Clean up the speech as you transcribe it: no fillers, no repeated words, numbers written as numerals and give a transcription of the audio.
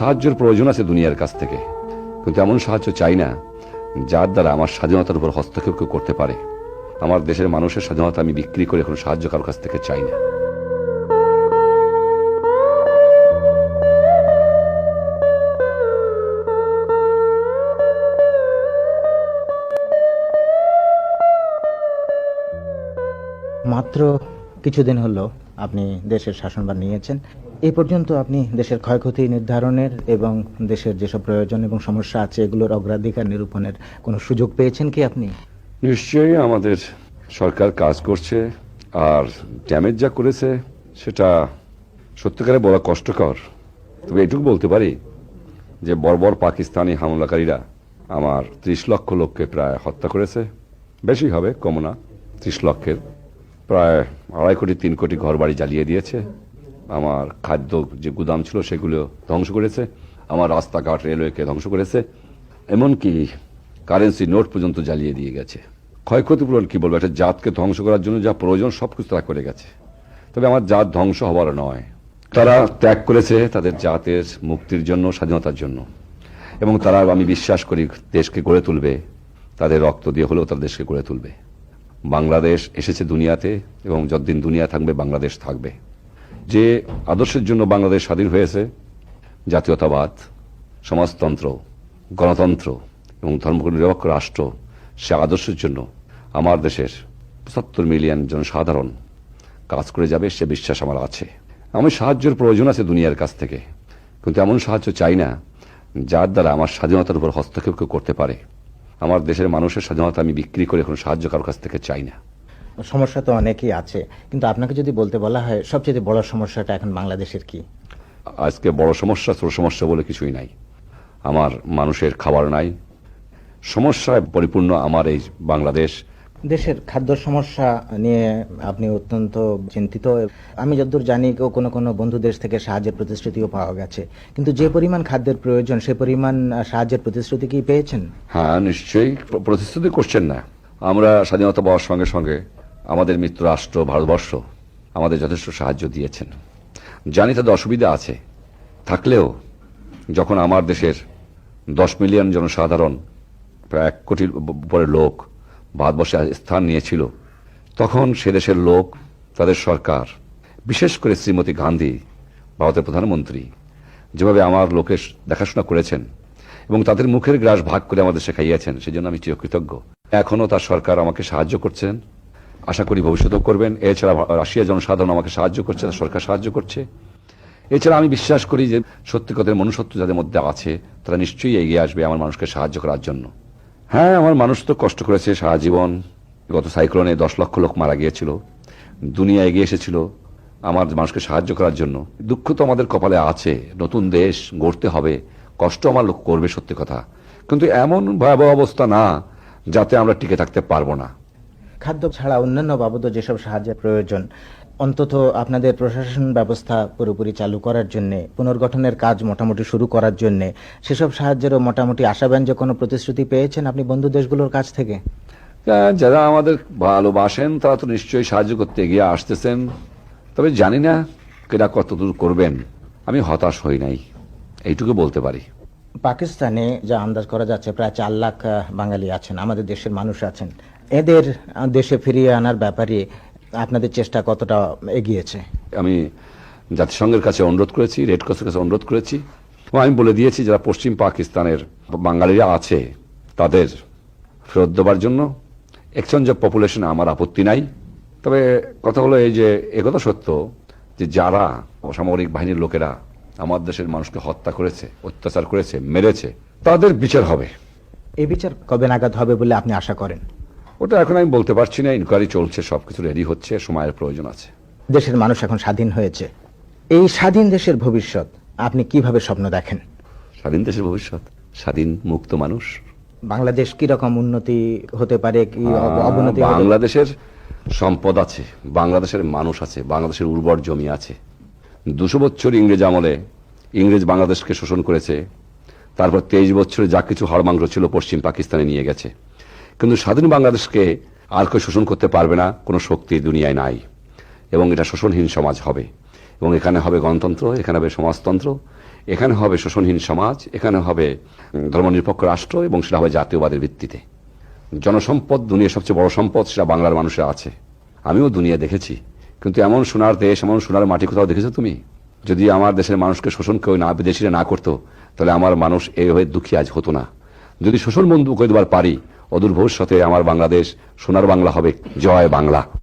সাহায্যের প্রয়োজন আছে দুনিয়ার কাছ থেকে, কিন্তু এমন সাহায্য চাই না যার দ্বারা আমার স্বাধীনতার উপর হস্তক্ষেপ কেউ করতে পারে। আমার দেশের মানুষের স্বাধীনতা আমি বিক্রি করে কোনো সাহায্য কারোর কাছ থেকে চাই না। মাত্র কিছুদিন হলো আপনি দেশের শাসনভার নিয়েছেন। এই পর্যন্ত আপনি দেশের ক্ষয়ক্ষতি নির্ধারণের এবং দেশের যেসব প্রয়োজন এবং সমস্যা আছে এগুলোর অগ্রাধিকার নিরূপণের কোনো সুযোগ পেয়েছেন কি আপনি? নিশ্চয়ই আমাদের সরকার কাজ করছে, আর ড্যামেজ যা করেছে সেটা সত্যিকারে বড় কষ্টকর। তবে এটুকু বলতে পারি যে বর্বর পাকিস্তানি হামলাকারীরা আমার 30 লক্ষ লোককে প্রায় হত্যা করেছে। বেশি হবে, কম না, 30 লক্ষের প্রায় 2.5 কোটি 3 কোটি ঘর বাড়ি জ্বালিয়ে দিয়েছে। আমার খাদ্য যে গুদাম ছিল সেগুলো ধ্বংস করেছে, আমার রাস্তাঘাট রেলওয়েকে ধ্বংস করেছে, এমনকি কারেন্সি নোট পর্যন্ত জ্বালিয়ে দিয়ে গেছে। ক্ষয়ক্ষতিপূরণ কি বলবো, একটা জাতকে ধ্বংস করার জন্য যা প্রয়োজন সবকিছু তারা করে গেছে। তবে আমার জাত ধ্বংস হবার নয়, তারা ত্যাগ করেছে তাদের জাতের মুক্তির জন্য, স্বাধীনতার জন্য, এবং তারা আমি বিশ্বাস করি দেশকে গড়ে তুলবে, তাদের রক্ত দিয়ে হলেও তাদের দেশকে গড়ে তুলবে। বাংলাদেশ এসেছে দুনিয়াতে, এবং যতদিন দুনিয়া থাকবে বাংলাদেশ থাকবে। যে আদর্শের জন্য বাংলাদেশ স্বাধীন হয়েছে, জাতীয়তাবাদ, সমাজতন্ত্র, গণতন্ত্র এবং ধর্মনিরপেক্ষ রাষ্ট্র, সে আদর্শের জন্য আমার দেশের 75 মিলিয়ন জনসাধারণ কাজ করে যাবে, সে বিশ্বাস আমার আছে। আমি সাহায্যের প্রয়োজন আছে দুনিয়ার কাছ থেকে, কিন্তু এমন সাহায্য চাই না যার দ্বারা আমার স্বাধীনতার উপর হস্তক্ষেপ কেউ করতে পারে। আমার দেশের মানুষের স্বাধীনতা আমি বিক্রি করে কোনো সাহায্য কারোর কাছ থেকে চাই না। সমস্যা তো অনেকই আছে, কিন্তু আপনাকে যদি বলতে বলা হয় সবচেয়ে বড় সমস্যাটা এখন বাংলাদেশের কি? আজকে বড় সমস্যা, ছোট সমস্যা বলে কিছুই নাই। আমার মানুষের খাবার নাই, সমস্যায় পরিপূর্ণ আমার এই বাংলাদেশ। দেশের খাদ্য সমস্যা নিয়ে আপনি অত্যন্ত চিন্তিত। আমি যতদূর জানি কোনো কোনো বন্ধু দেশ থেকে সাহায্যের প্রতিশ্রুতিও পাওয়া গেছে, কিন্তু যে পরিমাণ খাদ্যের প্রয়োজন সে পরিমাণ সাহায্যের প্রতিশ্রুতি কি পেয়েছেন? হ্যাঁ, নিশ্চয়ই প্রতিশ্রুতি করছেন না। আমরা স্বাধীনতা পাওয়ার সঙ্গে সঙ্গে আমাদের মিত্র রাষ্ট্র ভারতবর্ষ আমাদের যথেষ্ট সাহায্য দিয়েছেন। জানি তাদের অসুবিধা আছে, থাকলেও যখন আমার দেশের 10 মিলিয়ন জনসাধারণ, প্রায় 1 কোটির উপরে লোক ভারতবর্ষে স্থান নিয়েছিল, তখন সে দেশের লোক, তাদের সরকার, বিশেষ করে শ্রীমতী গান্ধী, ভারতের প্রধানমন্ত্রী, যেভাবে আমার লোকের দেখাশোনা করেছেন এবং তাদের মুখের গ্রাস ভাগ করে আমাদের খাইয়েছেন, সেজন্য আমি চিরকৃতজ্ঞ। এখনো তার সরকার আমাকে সাহায্য করছেন, আশা করি ভবিষ্যতেও করবেন। এছাড়া রাশিয়া জনসাধারণ আমাকে সাহায্য করছে, তার সরকার সাহায্য করছে। এছাড়া আমি বিশ্বাস করি যে সত্যিকারের মনুষ্যত্ব যাদের মধ্যে আছে তারা নিশ্চয়ই এগিয়ে আসবে আমার মানুষকে সাহায্য করার জন্য। হ্যাঁ, আমার মানুষ তো কষ্ট করেছে সারা জীবন। গত সাইক্লোনে 10 লক্ষ লোক মারা গিয়েছিল, দুনিয়া এগিয়ে এসেছিল আমার মানুষকে সাহায্য করার জন্য। দুঃখ তো আমাদের কপালে আছে, নতুন দেশ গড়তে হবে, কষ্ট আমার লোক করবে, সত্যি কথা, কিন্তু এমন ভয়াবহ অবস্থা না যাতে আমরা টিকে থাকতে পারবো না। খাদ্য ছাড়া অন্যান্য বাবদ যেসব সাহায্যের প্রয়োজন, অন্তত আপনাদের প্রশাসন ব্যবস্থা পুরোপুরি চালু করার জন্য, পুনর্গঠনের কাজ মোটামুটি শুরু করার জন্য, সেসব সাহায্যেরও মোটামুটি আশাব্যঞ্জক কোনো প্রতিশ্রুতি পেয়েছেন আপনি বন্ধু দেশগুলোর কাছ থেকে? যারা আমাদের ভালোবাসেন তারা তো নিশ্চয়ই সাহায্য করতে এগিয়ে আসতেছেন, তবে জানি না কেনা কতদূর করবেন। আমি হতাশ হই নাই, এইটুকু বলতে পারি। পাকিস্তানে যা আন্দাজ করা যাচ্ছে প্রায় 4 লাখ বাঙালি আছেন, আমাদের দেশের মানুষ আছেন। এদের দেশে ফিরিয়ে আনার ব্যাপারে আপনাদের চেষ্টা কতটা এগিয়েছে? আমি জাতিসংঘের কাছে অনুরোধ করেছি, রেড ক্রসের কাছে অনুরোধ করেছি, এবং আমি বলে দিয়েছি যারা পশ্চিম পাকিস্তানের বাঙালিরা আছে তাদের ফেরত দেবার জন্য। এক্সচেঞ্জ অফ পপুলেশনে আমার আপত্তি নাই। তবে কথা হলো এই যে, একথা সত্য যে যারা অসামরিক বাহিনীর লোকেরা আমার দেশের মানুষকে হত্যা করেছে, অত্যাচার করেছে, মেরেছে, তাদের বিচার হবে। এই বিচার কবে নাগাদ হবে বলে আপনি আশা করেন? ওটা এখন আমি বলতে পারছি না, ইনকোয়ারি চলছে, সবকিছু রেডি হচ্ছে, সময়ের প্রয়োজন আছে। দেশের মানুষ এখন স্বাধীন হয়েছে, এই স্বাধীন দেশের ভবিষ্যৎ আপনি কিভাবে স্বপ্ন দেখেন? স্বাধীন দেশের ভবিষ্যৎ, স্বাধীন মুক্ত মানুষ। বাংলাদেশ কি রকম উন্নতি হতে পারে, কি অবনতি? বাংলাদেশের সম্পদ আছে, বাংলাদেশের মানুষ আছে, বাংলাদেশের উর্বর জমি আছে। 200 বছর ইংরেজ আমলে ইংরেজ বাংলাদেশকে শোষণ করেছে, তারপর 23 বছরে যা কিছু হাড়মাংস ছিল পশ্চিম পাকিস্তানে নিয়ে গেছে, কিন্তু স্বাধীন বাংলাদেশকে আর কেউ শোষণ করতে পারবে না, কোনো শক্তি দুনিয়ায় নাই, এবং এটা শোষণহীন সমাজ হবে, এবং এখানে হবে গণতন্ত্র, এখানে হবে সমাজতন্ত্র, এখানে হবে শোষণহীন সমাজ, এখানে হবে ধর্মনিরপেক্ষ রাষ্ট্র, এবং সেটা হবে জাতীয়বাদের ভিত্তিতে। জনসম্পদ দুনিয়ার সবচেয়ে বড় সম্পদ, সেটা বাংলার মানুষের আছে। আমিও দুনিয়া দেখেছি, কিন্তু এমন সোনার দেশ, এমন সোনার মাটি কোথাও দেখেছো তুমি? যদি আমার দেশের মানুষকে শোষণ কেউ না, বিদেশিরা না করতো, তাহলে আমার মানুষ এইভাবে দুঃখী আজ হতো না। যদি শোষণ বন্ধ করে দেবার পারি, অদূর ভবিষ্যতে আমার বাংলাদেশ সোনার বাংলা হবে। জয় বাংলা।